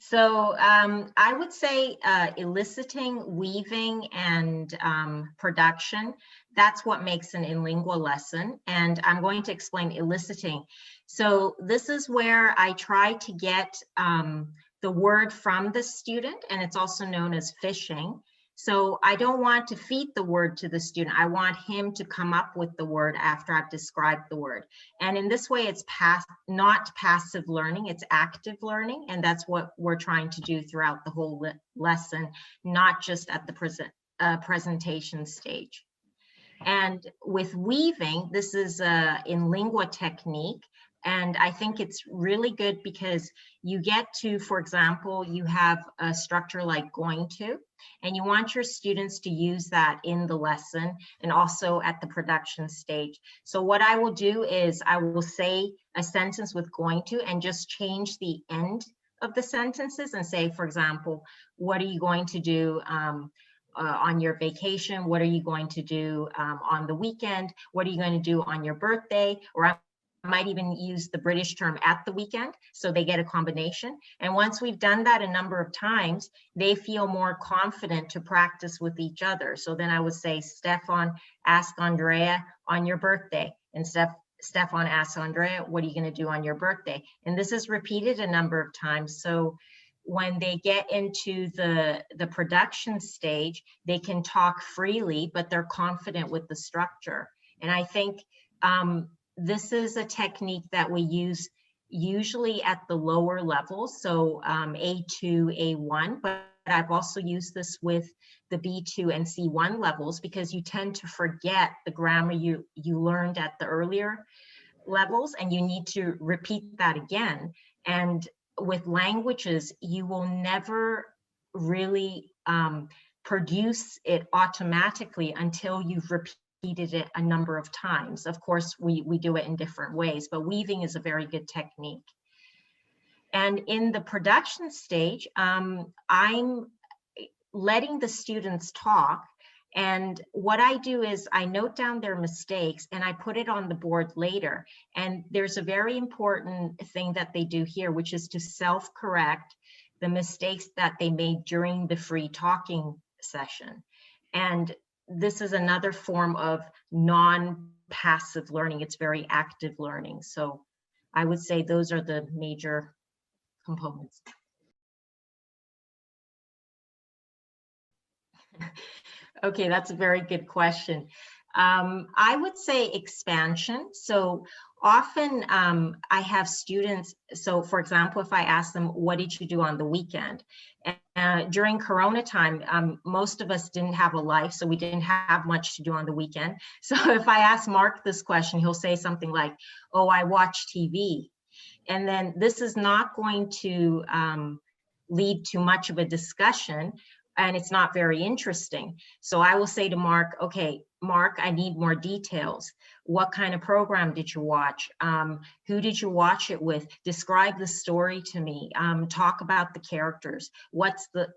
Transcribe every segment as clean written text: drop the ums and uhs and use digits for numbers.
So I would say eliciting, weaving, and production, that's what makes an inlingua lesson. And I'm going to explain eliciting. So this is where I try to get the word from the student, and it's also known as fishing. So I don't want to feed the word to the student. I want him to come up with the word after I've described the word. And in this way, it's not passive learning, it's active learning. And that's what we're trying to do throughout the whole lesson, not just at the presentation stage. And with weaving, this is in lingua technique. And I think it's really good because you get to, for example, you have a structure like going to, and you want your students to use that in the lesson and also at the production stage. So what I will do is I will say a sentence with going to and just change the end of the sentences and say, for example, what are you going to do on your vacation? What are you going to do on the weekend? What are you going to do on your birthday? Or I might even use the British term at the weekend, so they get a combination. And once we've done that a number of times, they feel more confident to practice with each other. So then I would say, Stefan, ask Andrea on your birthday. And Stefan asks Andrea, what are you going to do on your birthday? And this is repeated a number of times. So when they get into the production stage, they can talk freely, but they're confident with the structure. And I think this is a technique that we use usually at the lower levels, so A2, A1, but I've also used this with the B2 and C1 levels because you tend to forget the grammar you learned at the earlier levels, and you need to repeat that again. And with languages, you will never really produce it automatically until you've repeated it a number of times. Of course, we do it in different ways, but weaving is a very good technique. And in the production stage, I'm letting the students talk. And what I do is I note down their mistakes and I put it on the board later. And there's a very important thing that they do here, which is to self-correct the mistakes that they made during the free talking session. And this is another form of non-passive learning. It's very active learning. So I would say those are the major components. Okay, that's a very good question. I would say expansion. So often I have students, so for example, if I ask them, what did you do on the weekend? During Corona time, most of us didn't have a life, so we didn't have much to do on the weekend. So if I ask Mark this question, he'll say something like, oh, I watch TV. And then this is not going to lead to much of a discussion, and it's not very interesting. So I will say to Mark, okay, Mark, I need more details. What kind of program did you watch? Who did you watch it with? Describe the story to me. Talk about the characters. What's the,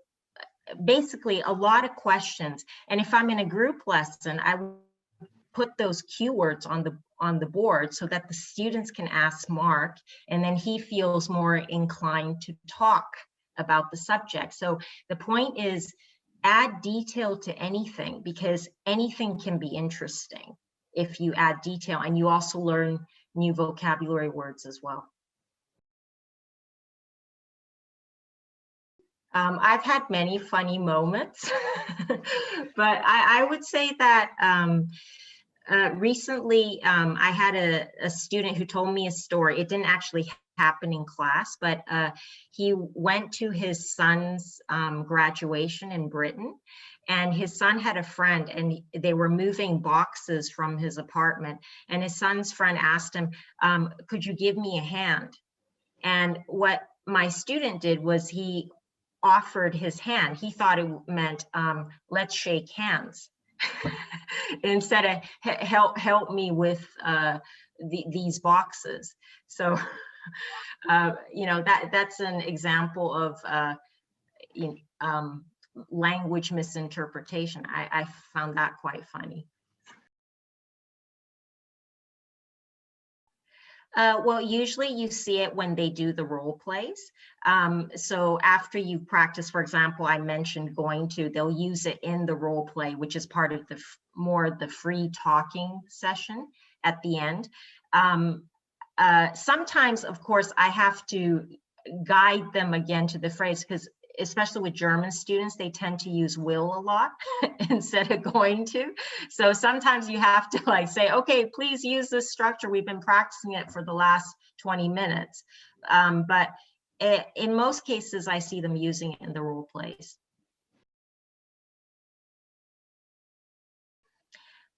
basically a lot of questions. And if I'm in a group lesson, I will put those keywords on the board so that the students can ask Mark, and then he feels more inclined to talk about the subject. So the point is, add detail to anything, because anything can be interesting if you add detail, and you also learn new vocabulary words as well. I've had many funny moments, but I would say that recently I had a student who told me a story. It didn't actually happen in class, but he went to his son's graduation in Britain, and his son had a friend, and they were moving boxes from his apartment, and his son's friend asked him, could you give me a hand? And what my student did was he offered his hand. He thought it meant let's shake hands. Instead of help me with these boxes. So you know, that's an example of language misinterpretation. I found that quite funny. Well, usually you see it when they do the role plays. So after you practice, for example, I mentioned going to, they'll use it in the role play, which is part of the more the free talking session at the end. Sometimes, of course, I have to guide them again to the phrase, because especially with German students, they tend to use will a lot instead of going to. So sometimes you have to like say, okay, please use this structure. We've been practicing it for the last 20 minutes. But in most cases, I see them using it in the role plays.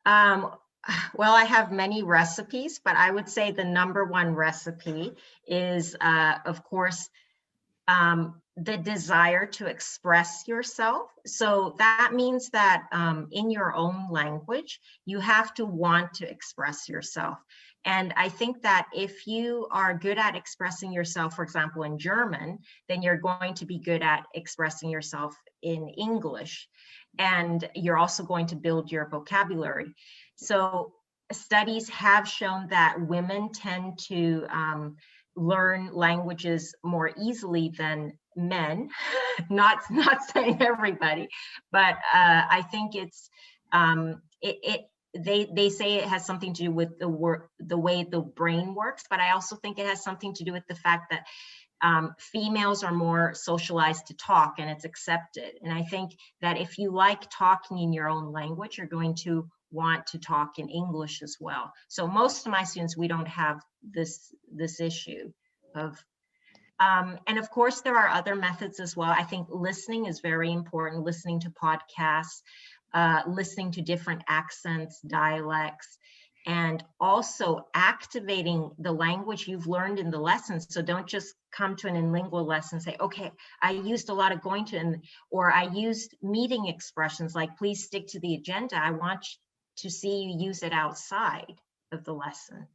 Well, I have many recipes, but I would say the #1 recipe is, of course, the desire to express yourself. So that means that in your own language, you have to want to express yourself. And I think that if you are good at expressing yourself, for example, in German, then you're going to be good at expressing yourself in English. And you're also going to build your vocabulary. So studies have shown that women tend to learn languages more easily than men. not saying everybody, but I think it's they say it has something to do with the way the brain works, but I also think it has something to do with the fact that females are more socialized to talk and it's accepted. And I think that if you like talking in your own language, you're going to want to talk in English as well. So most of my students, we don't have this issue of, and of course there are other methods as well. I think listening is very important, listening to podcasts, listening to different accents, dialects, and also activating the language you've learned in the lessons. So don't just come to an inlingua lesson and say, okay, I used a lot of going to, or I used meeting expressions like, please stick to the agenda. I want to see you use it outside of the lesson.